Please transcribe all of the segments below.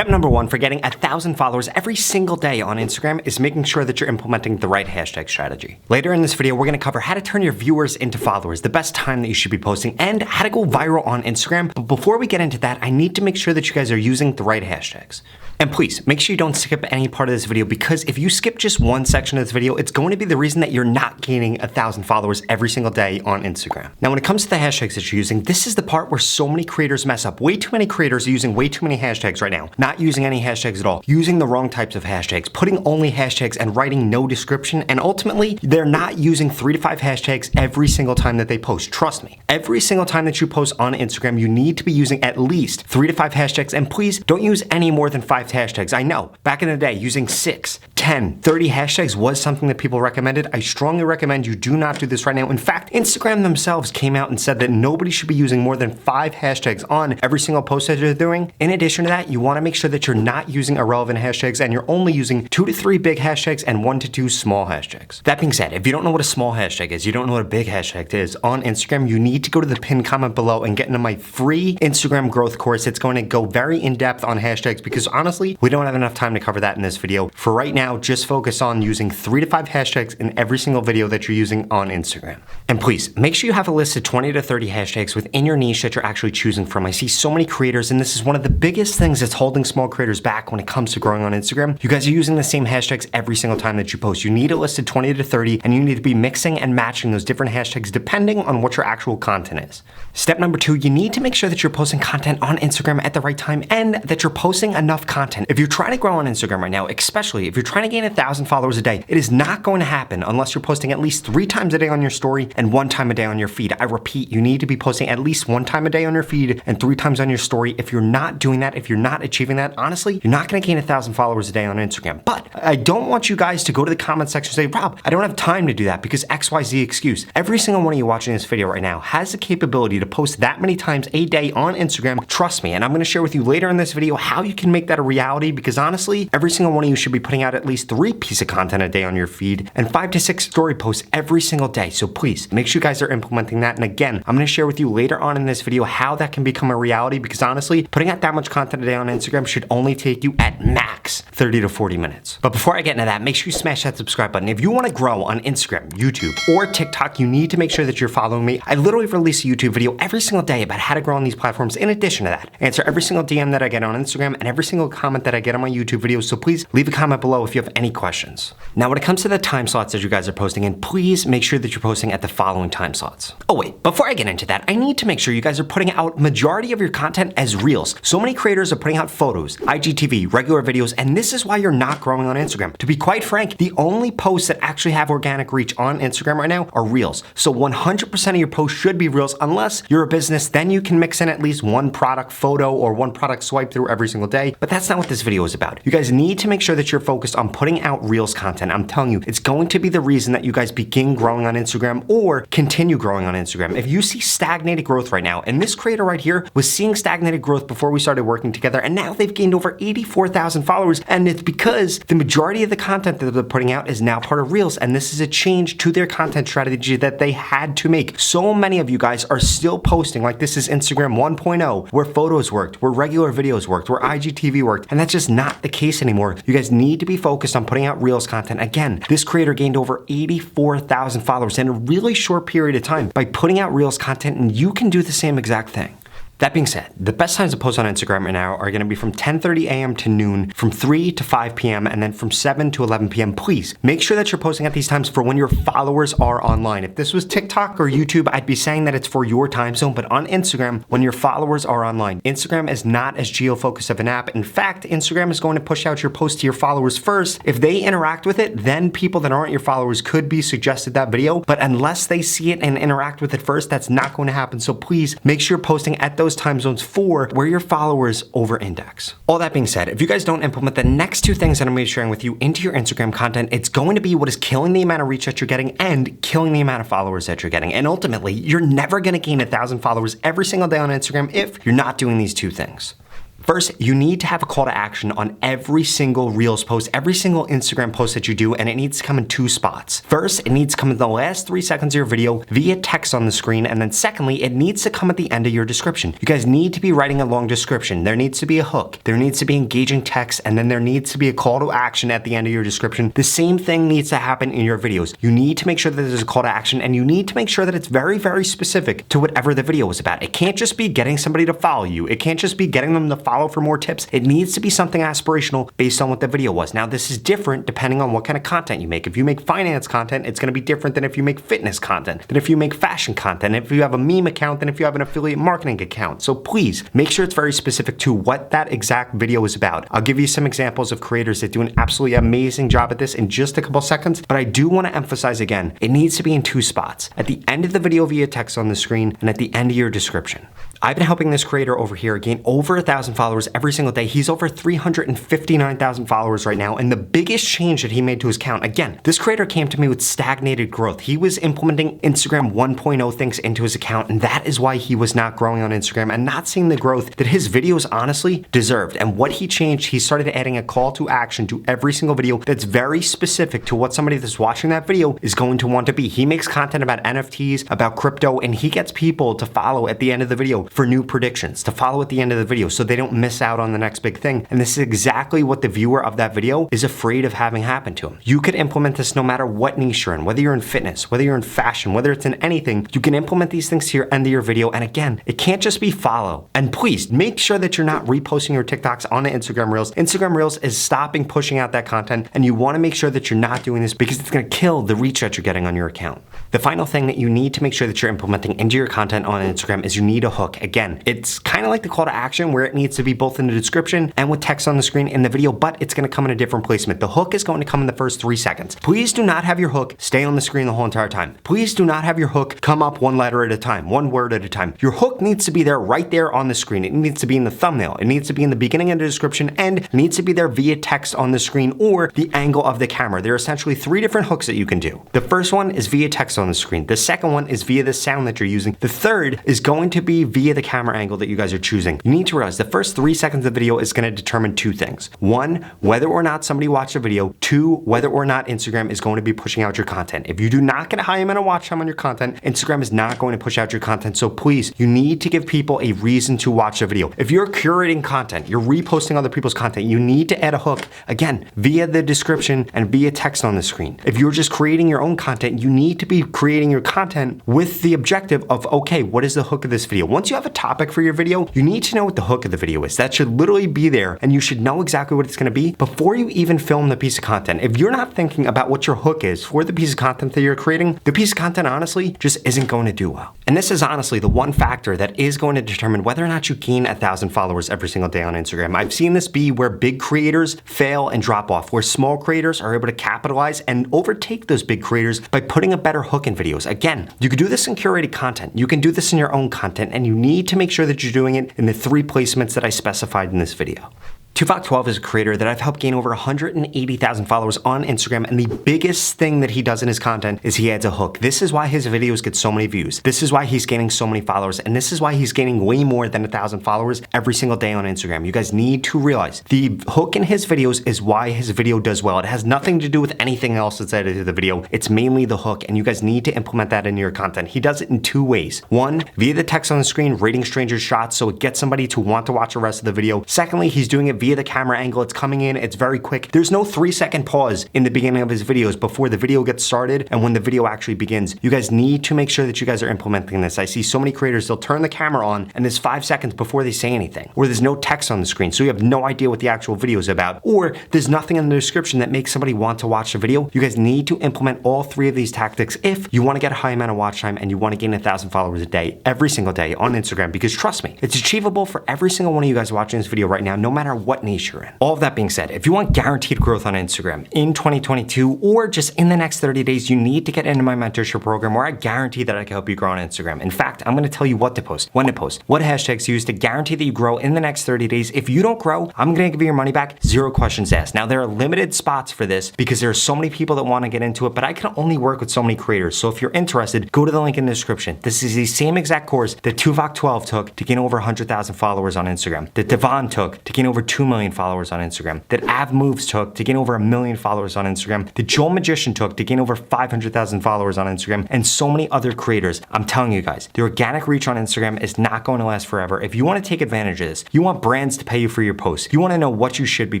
Step number one for getting 1,000 followers every single day on Instagram is making sure that you're implementing the right hashtag strategy. Later in this video, we're gonna cover how to turn your viewers into followers, the best time that you should be posting, and how to go viral on Instagram. But before we get into that, I need to make sure that you guys are using the right hashtags. And please, make sure you don't skip any part of this video, because if you skip just one section of this video, it's going to be the reason that you're not gaining 1,000 followers every single day on Instagram. Now, when it comes to the hashtags that you're using, this is the part where so many creators mess up. Way too many creators are using way too many hashtags right now. Not using any hashtags at all, using the wrong types of hashtags, putting only hashtags and writing no description, and ultimately, they're not using 3 to 5 hashtags every single time that they post. Trust me, every single time that you post on Instagram, you need to be using at least 3 to 5 hashtags, and please don't use any more than 5 hashtags. I know, back in the day, using 6, 10, 30 hashtags was something that people recommended. I strongly recommend you do not do this right now. In fact, Instagram themselves came out and said that nobody should be using more than 5 hashtags on every single post that you're doing. In addition to that, you want to make sure that you're not using irrelevant hashtags and you're only using 2 to 3 big hashtags and 1 to 2 small hashtags. That being said, if you don't know what a small hashtag is, you don't know what a big hashtag is on Instagram, you need to go to the pinned comment below and get into my free Instagram growth course. It's going to go very in depth on hashtags because honestly, we don't have enough time to cover that in this video. For right now, just focus on using 3 to 5 hashtags in every single video that you're using on Instagram. And please, make sure you have a list of 20 to 30 hashtags within your niche that you're actually choosing from. I see so many creators, and this is one of the biggest things that's holding small creators back when it comes to growing on Instagram. You guys are using the same hashtags every single time that you post. You need a list of 20 to 30, and you need to be mixing and matching those different hashtags depending on what your actual content is. Step number 2, you need to make sure that you're posting content on Instagram at the right time and that you're posting enough content. If you're trying to grow on Instagram right now, especially if you're trying to gain 1,000 followers a day, it is not going to happen unless you're posting at least 3 times a day on your story and 1 time a day on your feed. I repeat, you need to be posting at least 1 time a day on your feed and 3 times on your story. If you're not doing that, if you're not achieving that, honestly, you're not going to gain 1,000 followers a day on Instagram. But I don't want you guys to go to the comment section and say, Rob, I don't have time to do that because XYZ excuse. Every single one of you watching this video right now has the capability to post that many times a day on Instagram. Trust me, and I'm going to share with you later in this video how you can make that a reality, because honestly, every single one of you should be putting out at least 3 pieces of content a day on your feed and 5 to 6 story posts every single day. So please make sure you guys are implementing that. And again, I'm going to share with you later on in this video how that can become a reality, because honestly, putting out that much content a day on Instagram should only take you at max 30 to 40 minutes. But before I get into that, make sure you smash that subscribe button. If you want to grow on Instagram, YouTube, or TikTok, you need to make sure that you're following me. I literally release a YouTube video every single day about how to grow on these platforms. In addition to that, answer every single DM that I get on Instagram and every single comment that I get on my YouTube videos. So please leave a comment below if you have any questions. Now, when it comes to the time slots that you guys are posting in, please make sure that you're posting at the following time slots. Oh wait, before I get into that, I need to make sure you guys are putting out majority of your content as reels. So many creators are putting out photos, IGTV, regular videos, and this is why you're not growing on Instagram. To be quite frank, the only posts that actually have organic reach on Instagram right now are reels. So 100% of your posts should be reels, unless you're a business, then you can mix in at least 1 product photo or 1 product swipe through every single day. But that's not what this video is about. You guys need to make sure that you're focused on putting out reels content. I'm telling you, it's going to be the reason that you guys begin growing on Instagram or continue growing on Instagram. If you see stagnated growth right now, and this creator right here was seeing stagnated growth before we started working together, and now they've gained over 84,000 followers, and it's because the majority of the content that they're putting out is now part of reels, and this is a change to their content strategy that they had to make. So many of you guys are still posting like this is Instagram 1.0, where photos worked, where regular videos worked, where IGTV worked, and that's just not the case anymore. You guys need to be focused on putting out reels content. Again, this creator gained over 84,000 followers in a really short period of time by putting out reels content, and you can do the same exact thing. That being said, the best times to post on Instagram right now are going to be from 10:30 a.m. to noon, from 3 to 5 p.m., and then from 7 to 11 p.m. Please make sure that you're posting at these times for when your followers are online. If this was TikTok or YouTube, I'd be saying that it's for your time zone, but on Instagram, when your followers are online, Instagram is not as geo-focused of an app. In fact, Instagram is going to push out your post to your followers first. If they interact with it, then people that aren't your followers could be suggested that video, but unless they see it and interact with it first, that's not going to happen. So please make sure you're posting at those time zones for where your followers over index. All that being said, if you guys don't implement the next 2 things that I'm going to be sharing with you into your Instagram content, it's going to be what is killing the amount of reach that you're getting and killing the amount of followers that you're getting. And ultimately, you're never going to gain 1,000 followers every single day on Instagram if you're not doing these 2 things. First, you need to have a call to action on every single Reels post, every single Instagram post that you do, and it needs to come in two spots. First, it needs to come in the last 3 seconds of your video via text on the screen, and then secondly, it needs to come at the end of your description. You guys need to be writing a long description. There needs to be a hook. There needs to be engaging text, and then there needs to be a call to action at the end of your description. The same thing needs to happen in your videos. You need to make sure that there's a call to action, and you need to make sure that it's very, very specific to whatever the video is about. It can't just be getting somebody to follow you. It can't just be getting them to follow for more tips. It needs to be something aspirational based on what the video was. Now, this is different depending on what kind of content you make. If you make finance content, it's gonna be different than if you make fitness content, than if you make fashion content, if you have a meme account, than if you have an affiliate marketing account. So please make sure it's very specific to what that exact video is about. I'll give you some examples of creators that do an absolutely amazing job at this in just a couple seconds, but I do wanna emphasize again, it needs to be in two spots. At the end of the video via text on the screen and at the end of your description. I've been helping this creator over here gain over 1,000 followers every single day. He's over 359,000 followers right now. And the biggest change that he made to his account, again, this creator came to me with stagnated growth. He was implementing Instagram 1.0 things into his account, and that is why he was not growing on Instagram and not seeing the growth that his videos honestly deserved. And what he changed, he started adding a call to action to every single video that's very specific to what somebody that's watching that video is going to want to be. He makes content about NFTs, about crypto, and he gets people to follow at the end of the video for new predictions, to follow at the end of the video so they don't miss out on the next big thing. And this is exactly what the viewer of that video is afraid of having happen to him. You could implement this no matter what niche you're in, whether you're in fitness, whether you're in fashion, whether it's in anything, you can implement these things to your end of your video. And again, it can't just be follow. And please make sure that you're not reposting your TikToks on the Instagram Reels. Instagram Reels is stopping pushing out that content, and you want to make sure that you're not doing this because it's going to kill the reach that you're getting on your account. The final thing that you need to make sure that you're implementing into your content on Instagram is you need a hook. Again, it's kind of like the call to action where it needs to be both in the description and with text on the screen in the video, but it's going to come in a different placement. The hook is going to come in the first 3 seconds. Please do not have your hook stay on the screen the whole entire time. Please do not have your hook come up one letter at a time, one word at a time. Your hook needs to be there right there on the screen. It needs to be in the thumbnail. It needs to be in the beginning of the description, and it needs to be there via text on the screen or the angle of the camera. There are essentially 3 different hooks that you can do. The first one is via text on the screen. The second one is via the sound that you're using. The third is going to be via the camera angle that you guys are choosing. You need to realize the first 3 seconds of the video is going to determine 2 things. 1, whether or not somebody watched the video. 2, whether or not Instagram is going to be pushing out your content. If you do not get a high amount of watch time on your content, Instagram is not going to push out your content. So please, you need to give people a reason to watch the video. If you're curating content, you're reposting other people's content, you need to add a hook, again, via the description and via text on the screen. If you're just creating your own content, you need to be creating your content with the objective of, okay, what is the hook of this video? Once you have a topic for your video, you need to know what the hook of the video is. That should literally be there, and you should know exactly what it's going to be before you even film the piece of content. If you're not thinking about what your hook is for the piece of content that you're creating, the piece of content honestly just isn't going to do well. And this is honestly the one factor that is going to determine whether or not you gain 1,000 followers every single day on Instagram. I've seen this be where big creators fail and drop off, where small creators are able to capitalize and overtake those big creators by putting a better hook in videos. Again, you can do this in curated content. You can do this in your own content, and you need to make sure that you're doing it in the 3 placements that I specified in this video. Tupac12 is a creator that I've helped gain over 180,000 followers on Instagram, and the biggest thing that he does in his content is he adds a hook. This is why his videos get so many views. This is why he's gaining so many followers, and this is why he's gaining way more than 1,000 followers every single day on Instagram. You guys need to realize the hook in his videos is why his video does well. It has nothing to do with anything else that's added to the video. It's mainly the hook, and you guys need to implement that into your content. He does it in 2 ways. 1, via the text on the screen, rating strangers shots so it gets somebody to want to watch the rest of the video. Secondly, he's doing it via the camera angle. It's coming in, it's very quick. There's no 3-second pause in the beginning of his videos before the video gets started and when the video actually begins. You guys need to make sure that you guys are implementing this. I see so many creators, they'll turn the camera on and there's 5 seconds before they say anything, or there's no text on the screen, so you have no idea what the actual video is about, or there's nothing in the description that makes somebody want to watch the video. You guys need to implement all 3 of these tactics if you want to get a high amount of watch time and you want to gain 1,000 followers a day, every single day on Instagram, because trust me, it's achievable for every single one of you guys watching this video right now, no matter what what niche you're in. All of that being said, if you want guaranteed growth on Instagram in 2022 or just in the next 30 days, you need to get into my mentorship program where I guarantee that I can help you grow on Instagram. In fact, I'm gonna tell you what to post, when to post, what hashtags to use to guarantee that you grow in the next 30 days. If you don't grow, I'm gonna give you your money back, 0 questions asked. Now, there are limited spots for this because there are so many people that wanna get into it, but I can only work with so many creators. So if you're interested, go to the link in the description. This is the same exact course that Tuvok12 took to gain over 100,000 followers on Instagram, that Devon took to gain over 2 million followers on Instagram, that Av Moves took to gain over 1 million followers on Instagram, that Joel Magician took to gain over 500,000 followers on Instagram, and so many other creators. I'm telling you guys, the organic reach on Instagram is not going to last forever. If you want to take advantage of this, you want brands to pay you for your posts, you want to know what you should be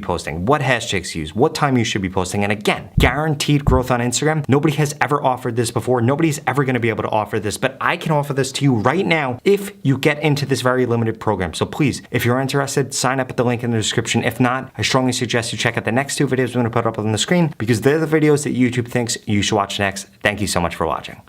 posting, what hashtags to use, what time you should be posting, and again, guaranteed growth on Instagram. Nobody has ever offered this before. Nobody's ever going to be able to offer this, but I can offer this to you right now if you get into this very limited program. So please, if you're interested, sign up at the link in the description. If not, I strongly suggest you check out the next 2 videos I'm going to put up on the screen because they're the videos that YouTube thinks you should watch next. Thank you so much for watching.